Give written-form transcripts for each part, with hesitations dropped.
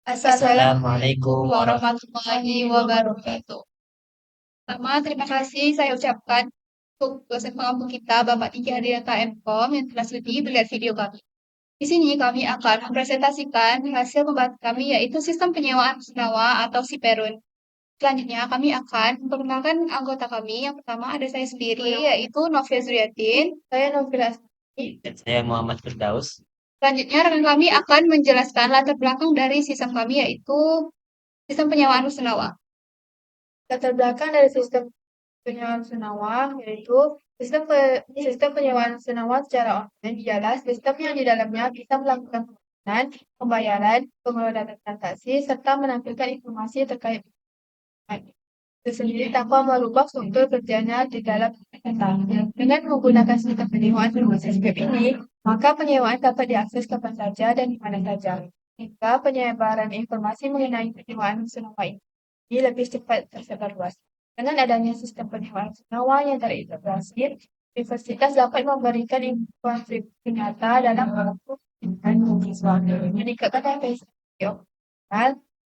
Assalamualaikum warahmatullahi wabarakatuh. Pertama, terima kasih saya ucapkan untuk dosen pengampu kita, Bapak Diki Hadinata MKOM yang telah sudi melihat video kami. Di sini kami akan mempresentasikan hasil pembahasan kami yaitu sistem penyewaan senyawa atau SIPERUN. Selanjutnya kami akan memperkenalkan anggota kami. Yang pertama ada saya sendiri yaitu Novia Zuriatin. Saya Novia. Dan saya Muhammad Firdaus. Selanjutnya rekan kami akan menjelaskan latar belakang dari sistem kami yaitu sistem penyewaan rusunawa. Latar belakang dari sistem penyewaan rusunawa yaitu sistem penyewaan rusunawa secara online ialah sistem yang di dalamnya bisa melakukan pemesanan, pembayaran, pengelolaan transaksi, serta menampilkan informasi terkait itu sendiri tanpa merubah struktur kerjanya di dalam data. Dengan menggunakan sistem penyewaan berbasis web ini, maka penyewaan dapat diakses kapan saja dan di mana saja. Hingga penyebaran informasi mengenai penyewaan rusunawa ini lebih cepat tersebar luas. Dengan adanya sistem penyewaan rusunawa yang terintegrasi, universitas dapat memberikan informasi nyata dalam waktu dan mahasiswa, meningkatkan efisiensi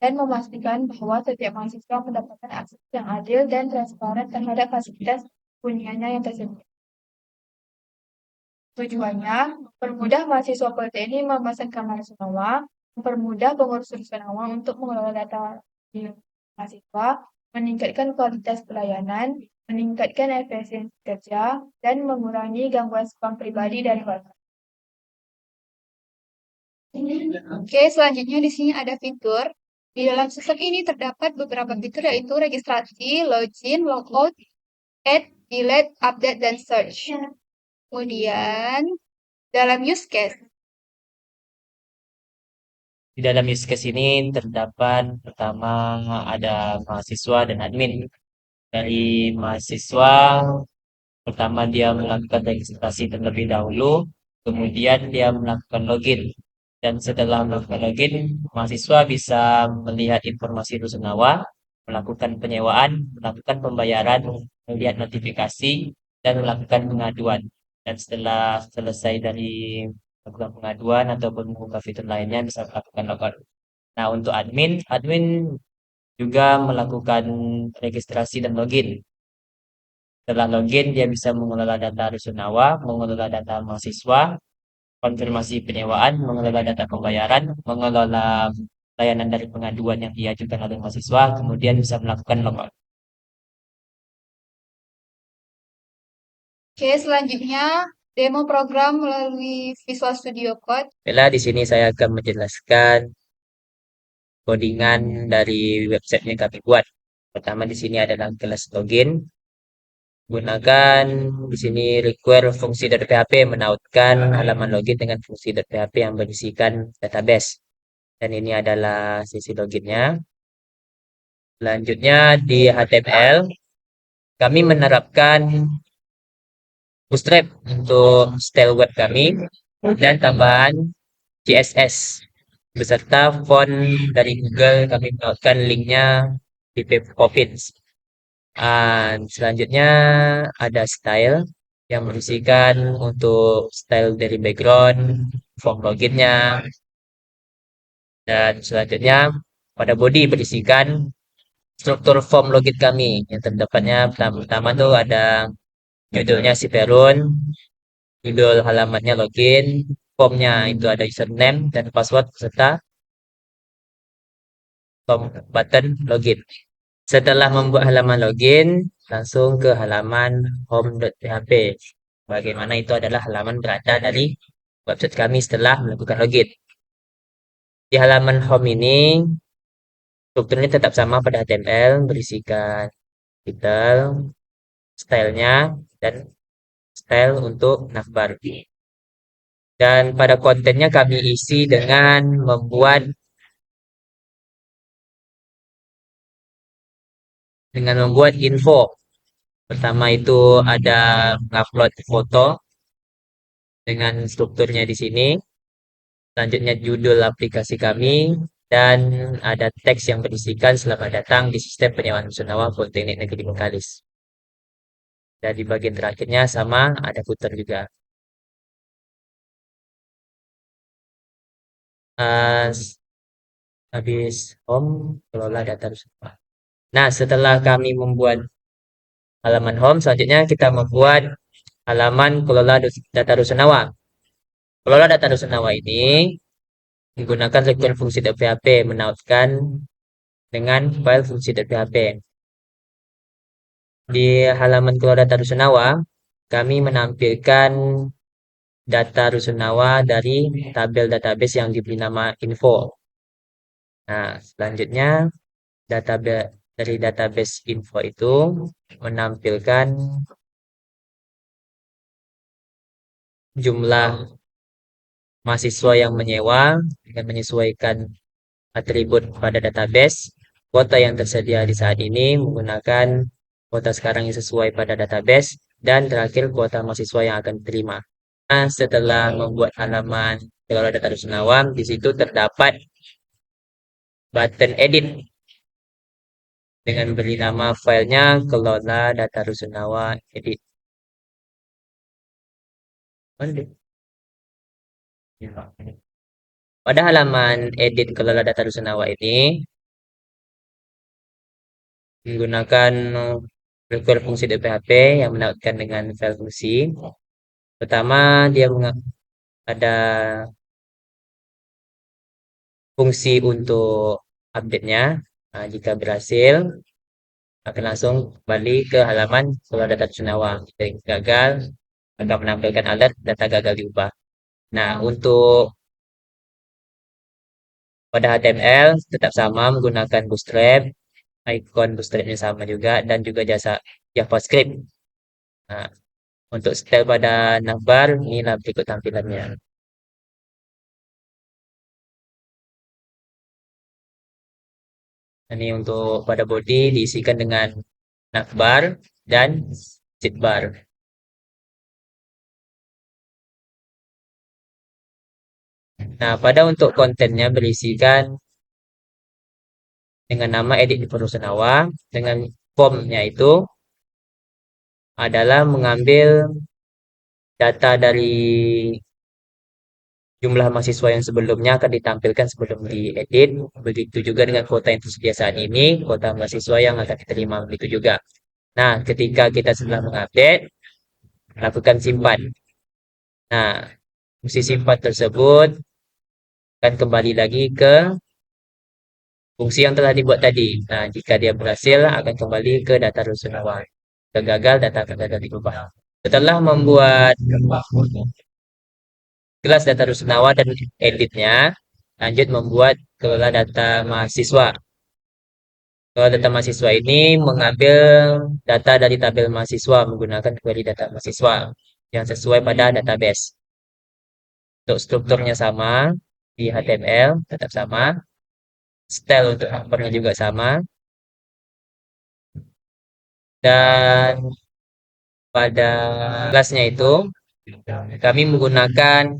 dan memastikan bahwa setiap mahasiswa mendapatkan akses yang adil dan transparan terhadap fasilitas huniannya yang tersedia. Tujuannya, mempermudah mahasiswa Politeknik memesan kamar rusunawa, mempermudah pengurus rusunawa untuk mengelola data mahasiswa, meningkatkan kualitas pelayanan, meningkatkan efisiensi kerja, dan mengurangi gangguan spam pribadi dari warga. Oke, selanjutnya di sini ada fitur. Di dalam sistem ini terdapat beberapa fitur yaitu registrasi, login, logout, add, delete, update, dan search. Kemudian, dalam use case. Di dalam use case ini terdapat pertama ada mahasiswa dan admin. Dari mahasiswa, pertama dia melakukan registrasi terlebih dahulu, kemudian dia melakukan login. Dan setelah melakukan login, mahasiswa bisa melihat informasi rusunawa, melakukan penyewaan, melakukan pembayaran, melihat notifikasi, dan melakukan pengaduan. Dan setelah selesai dari melakukan pengaduan ataupun membuka fitur lainnya bisa melakukan logout. Nah, untuk admin juga melakukan registrasi dan login. Setelah login, dia bisa mengelola data rusunawa, mengelola data mahasiswa, konfirmasi penyewaan, mengelola data pembayaran, mengelola layanan dari pengaduan yang diajukan oleh mahasiswa, kemudian bisa melakukan logout. Oke, selanjutnya demo program melalui Visual Studio Code. Bila di sini saya akan menjelaskan codingan dari website yang kami buat. Pertama di sini adalah kelas login. Gunakan di sini require fungsi dari PHP menautkan halaman login dengan fungsi dari PHP yang berisikan database. Dan ini adalah sisi loginnya. Selanjutnya di HTML kami menerapkan Bootstrap untuk style web kami dan tambahan CSS beserta font dari Google. Kami menautkan linknya di Poppins. Selanjutnya ada style yang berisikan untuk style dari background, form loginnya, dan selanjutnya pada body berisikan struktur form login kami yang terdapatnya pertama tuh ada judulnya si Perun, judul halamannya login, formnya itu ada username dan password serta form button login. Setelah membuat halaman login, langsung ke halaman home.php. Bagaimana itu adalah halaman berada dari website kami setelah melakukan login. Di halaman home ini, strukturnya tetap sama pada HTML, berisikan titel, stylenya, dan style untuk navbar. Dan pada kontennya kami isi dengan membuat info. Pertama itu ada upload foto dengan strukturnya di sini. Selanjutnya judul aplikasi kami dan ada teks yang berisikan selamat datang di sistem penyewaan rusunawa Politeknik Negeri Bengkalis. Dan di bagian terakhirnya sama ada footer juga. habis home, kelola data rusunawa. Nah, setelah kami membuat halaman home, selanjutnya kita membuat halaman kelola data rusunawa. Kelola data rusunawa ini menggunakan request fungsi.php menautkan dengan file fungsi.php. Di halaman kelola data rusunawa, kami menampilkan data rusunawa dari tabel database yang diberi nama info. Nah, selanjutnya dari database info itu menampilkan jumlah mahasiswa yang menyewa dengan menyesuaikan atribut pada database, kuota yang tersedia di saat ini menggunakan kuota sekarang yang sesuai pada database, dan terakhir kuota mahasiswa yang akan diterima. Nah, setelah membuat halaman kelola data rusunawa, di situ terdapat button edit dengan beri nama filenya kelola data rusunawa edit. Pada halaman edit kelola data rusunawa ini menggunakan require fungsi.php yang menautkan dengan file fungsi. Pertama, dia ada fungsi untuk update-nya. Nah, jika berhasil, akan langsung kembali ke halaman kelola data rusunawa. Jika gagal, akan menampilkan alert data gagal diubah. Nah, untuk pada HTML tetap sama menggunakan Bootstrap, icon Bootstrap-nya sama juga, dan juga jasa JavaScript. Nah, untuk style pada navbar, inilah berikut tampilannya. Ini untuk pada body diisikan dengan navbar dan sidebar. Nah, pada untuk kontennya berisikan dengan nama edit di Rusunawa, dengan formnya itu adalah mengambil data dari jumlah mahasiswa yang sebelumnya akan ditampilkan sebelum diedit. Begitu juga dengan kuota yang tersedia saat ini, kuota mahasiswa yang akan diterima begitu juga. Nah, ketika kita setelah mengupdate, lakukan simpan. Nah, fungsi simpan tersebut akan kembali lagi ke fungsi yang telah dibuat tadi. Nah, jika dia berhasil, akan kembali ke data rusunawa. Jika gagal, data akan gagal diubah. Setelah membuat kelas data rusunawa dan editnya, lanjut membuat kelola data mahasiswa. Kelola data mahasiswa ini mengambil data dari tabel mahasiswa menggunakan query data mahasiswa yang sesuai pada database. Untuk strukturnya sama, di HTML tetap sama, style untuk hampernya juga sama, dan pada kelasnya itu kami menggunakan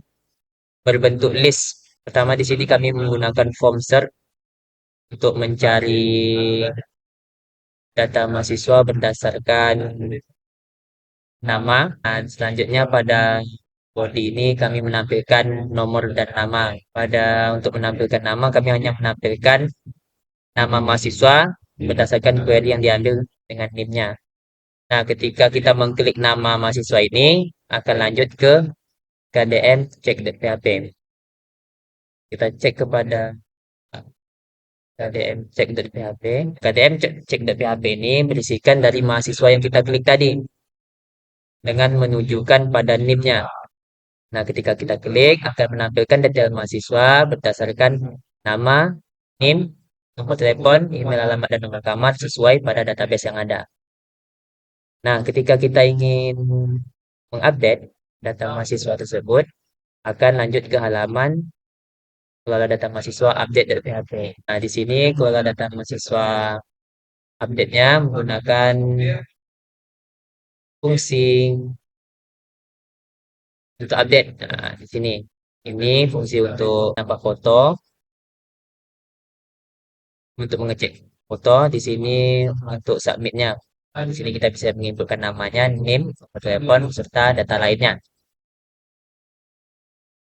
berbentuk list. Pertama di sini kami menggunakan form search untuk mencari data mahasiswa berdasarkan nama. Dan selanjutnya pada body ini kami menampilkan nomor dan nama. Untuk menampilkan nama kami hanya menampilkan nama mahasiswa berdasarkan query yang diambil dengan NIM-nya. Nah, ketika kita mengklik nama mahasiswa ini akan lanjut ke KDM check.php. Kita cek kepada KDM check.php. KDM check.php ini berisikan dari mahasiswa yang kita klik tadi dengan menunjukkan pada NIM-nya. Nah, ketika kita klik akan menampilkan detail mahasiswa berdasarkan nama, NIM, nomor telepon, email alamat, dan nomor kamar sesuai pada database yang ada. Nah, ketika kita ingin mengupdate data mahasiswa tersebut, akan lanjut ke halaman kelola data mahasiswa update.php. Nah, di sini kelola data mahasiswa update-nya menggunakan fungsi untuk update. Nah, di sini ini fungsi untuk tambah foto, untuk mengecek foto. Di sini untuk submitnya. Nah, di sini kita bisa menginputkan namanya, name, nomor telepon, serta data lainnya.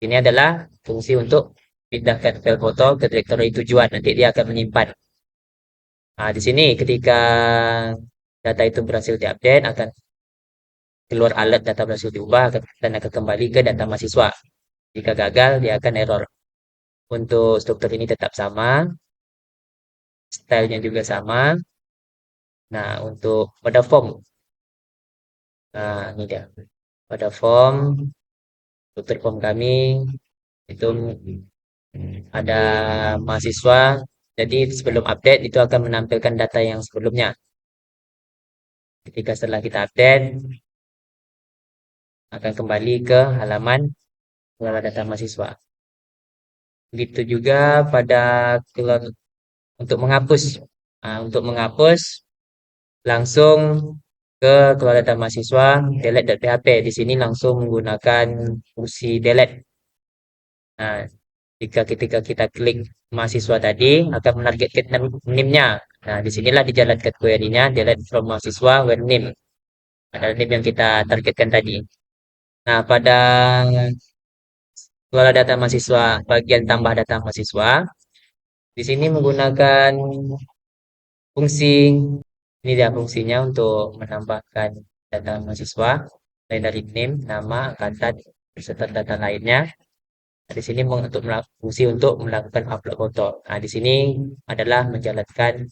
Ini adalah fungsi untuk pindahkan file foto ke direktori tujuan. Nanti dia akan menyimpan. Nah, di sini ketika data itu berhasil diupdate, akan keluar alert data berhasil diubah dan akan kembali ke data mahasiswa. Jika gagal, dia akan error. Untuk struktur ini tetap sama, stylenya juga sama. Nah, untuk pada form, nah ini dia. Pada form, struktur form kami itu ada mahasiswa. Jadi sebelum update itu akan menampilkan data yang sebelumnya. Ketika setelah kita update, akan kembali ke halaman pengelola data mahasiswa. Begitu juga pada untuk menghapus. Nah, untuk menghapus langsung ke kelola data mahasiswa delete.php. Di sini langsung menggunakan fungsi delete. Nah, jika ketika kita klik mahasiswa tadi akan menargetkan NIM-nya. Nah, disinilah dijalankan query-nya delete from mahasiswa where NIM. Ada NIM yang kita targetkan tadi. Nah, pada kelola data mahasiswa bagian tambah data mahasiswa, di sini menggunakan fungsi ini dia fungsinya untuk menambahkan data mahasiswa mulai dari name, nama, angkatan, beserta data lainnya. Nah, di sini untuk fungsi untuk melakukan upload foto. Nah, di sini adalah menjalankan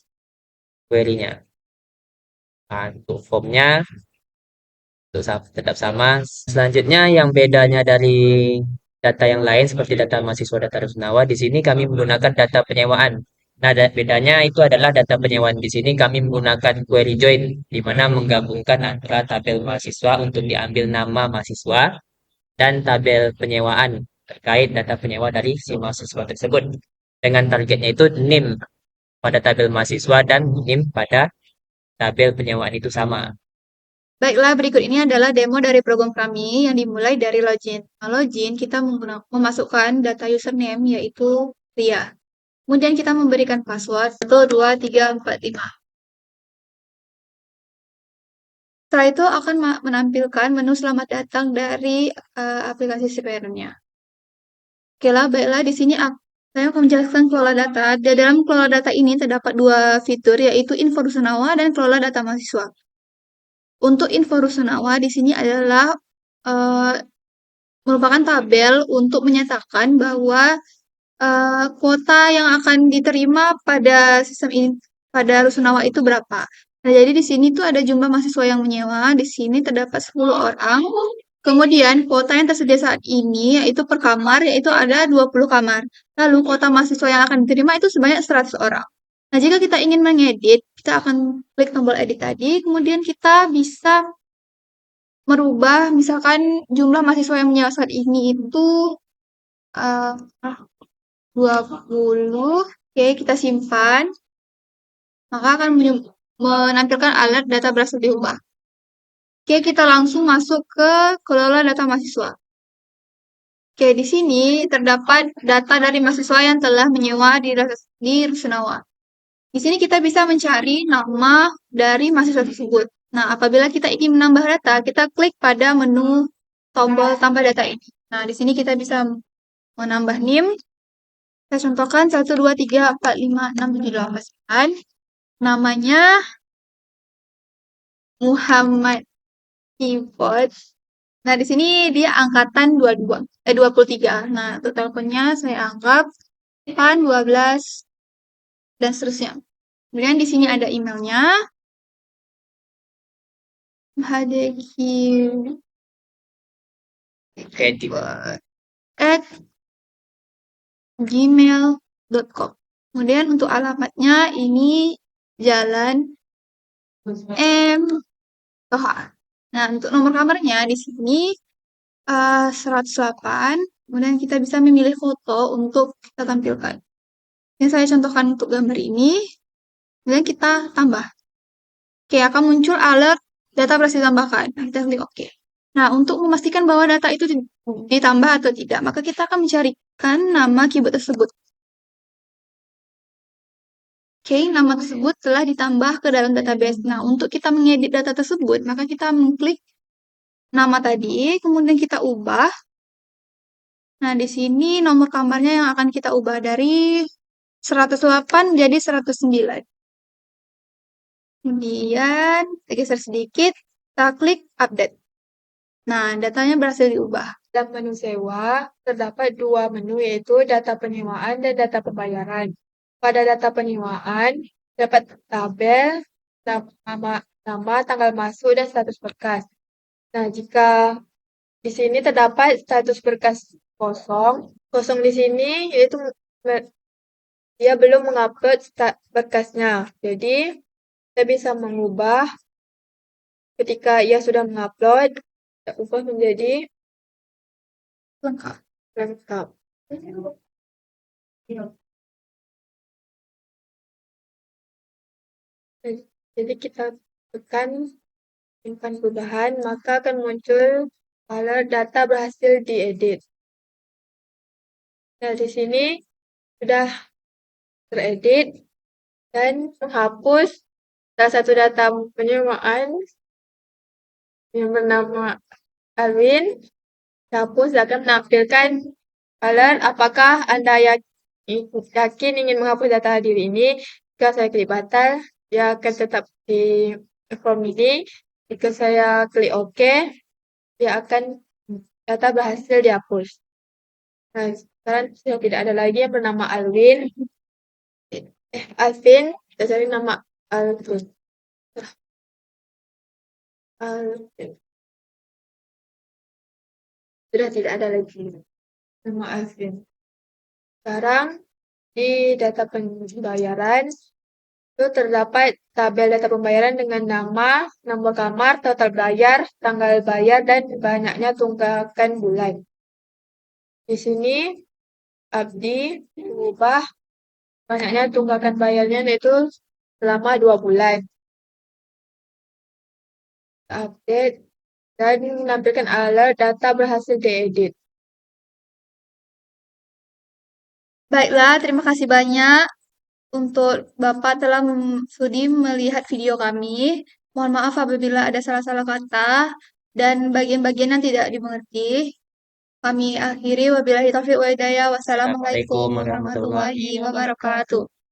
query-nya. Nah, untuk formnya tetap sama. Selanjutnya yang bedanya dari data yang lain seperti data mahasiswa, data rusunawa, di sini kami menggunakan data penyewaan. Nah, bedanya itu adalah data penyewaan di sini kami menggunakan query join, di mana menggabungkan antara tabel mahasiswa untuk diambil nama mahasiswa dan tabel penyewaan terkait data penyewa dari si mahasiswa tersebut. Dengan targetnya itu NIM pada tabel mahasiswa dan NIM pada tabel penyewaan itu sama. Baiklah, berikut ini adalah demo dari program kami yang dimulai dari login. Nah, login, kita memasukkan data username, yaitu Ria. Kemudian kita memberikan password 1, 2, 3, 4, 5. Setelah itu akan menampilkan menu selamat datang dari aplikasi CPR-nya. Oke lah, baiklah di sini saya akan menjelaskan kelola data. Di dalam kelola data ini terdapat dua fitur, yaitu info rusunawa dan kelola data mahasiswa. Untuk info rusunawa di sini adalah merupakan tabel untuk menyatakan bahwa kuota yang akan diterima pada sistem ini pada rusunawa itu berapa. Nah, jadi di sini tuh ada jumlah mahasiswa yang menyewa. Di sini terdapat 10 orang. Kemudian kuota yang tersedia saat ini yaitu per kamar yaitu ada 20 kamar. Lalu kuota mahasiswa yang akan diterima itu sebanyak 100 orang. Nah, jika kita ingin mengedit, kita akan klik tombol edit tadi, kemudian kita bisa merubah misalkan jumlah mahasiswa yang menyewa saat ini itu uh, 20. Oke, kita simpan. Maka akan menampilkan alert data berhasil diubah. Oke, kita langsung masuk ke kelola data mahasiswa. Oke, di sini terdapat data dari mahasiswa yang telah menyewa di Rusunawa. Di sini kita bisa mencari nama dari mahasiswa tersebut. Nah, apabila kita ingin menambah data, kita klik pada menu tombol tambah data ini. Nah, di sini kita bisa menambah NIM. Saya contohkan 1, 2, 3, 4, 5, 6, 7, 8, 9. Namanya Muhammad Keyboard. Nah, di sini dia angkatan 23. Nah, untuk teleponnya saya anggap 8, 12, dan seterusnya. Kemudian di sini ada emailnya. @gmail.com. Kemudian untuk alamatnya ini Jalan M Toha. Nah, untuk nomor kamarnya di sini 108. Kemudian kita bisa memilih foto untuk kita tampilkan. Yang saya contohkan untuk gambar ini. Kemudian kita tambah. Oke, akan muncul alert data berhasil ditambahkan. Nah, kita klik OK. Nah, untuk memastikan bahwa data itu ditambah atau tidak, maka kita akan mencarikan nama keyboard tersebut. Oke, nama tersebut telah ditambah ke dalam database. Nah, untuk kita mengedit data tersebut, maka kita mengklik nama tadi, kemudian kita ubah Nah, di sini nomor kamarnya yang akan kita ubah dari 108 jadi 109. Kemudian, kita geser sedikit, kita klik update. Nah, datanya berhasil diubah. Dalam menu sewa, terdapat dua menu yaitu data penyewaan dan data pembayaran. Pada data penyewaan, dapat tabel, nama, tanggal masuk, dan status berkas. Nah, jika di sini terdapat status berkas kosong, kosong di sini yaitu dia belum mengupload berkasnya. Jadi, kita bisa mengubah ketika ia sudah mengupload, kita ubah menjadi lengkap. Lengkap. Jadi kita tekan simpan perubahan, maka akan muncul alert data berhasil diedit. Nah, di sini sudah teredit dan menghapus salah satu data penyewaan yang bernama Alwin. Dihapus akan menampilkan alert apakah Anda yakin ingin menghapus data diri ini. Jika saya klik batal, dia akan tetap di form ini. Jika saya klik OK, dia akan data berhasil dihapus. Nah, sekarang sudah tidak ada lagi yang bernama Alvin. Kita cari nama Alvin. Alvin. Sudah tidak ada lagi nama Alvin. Sekarang di data pembayaran itu terdapat tabel data pembayaran dengan nama, nomor kamar, total bayar, tanggal bayar, dan banyaknya tunggakan bulan. Di sini Abdi mengubah banyaknya tunggakan bayarnya yaitu selama 2 bulan. Update dan menampilkan alert data berhasil diedit. Baiklah, terima kasih banyak untuk Bapak telah sudi melihat video kami. Mohon maaf apabila ada salah-salah kata dan bagian-bagian yang tidak dimengerti. Kami akhiri wabillahi taufiq wa hidayah. Wassalamualaikum Assalamualaikum warahmatullahi warahmatullahi wabarakatuh.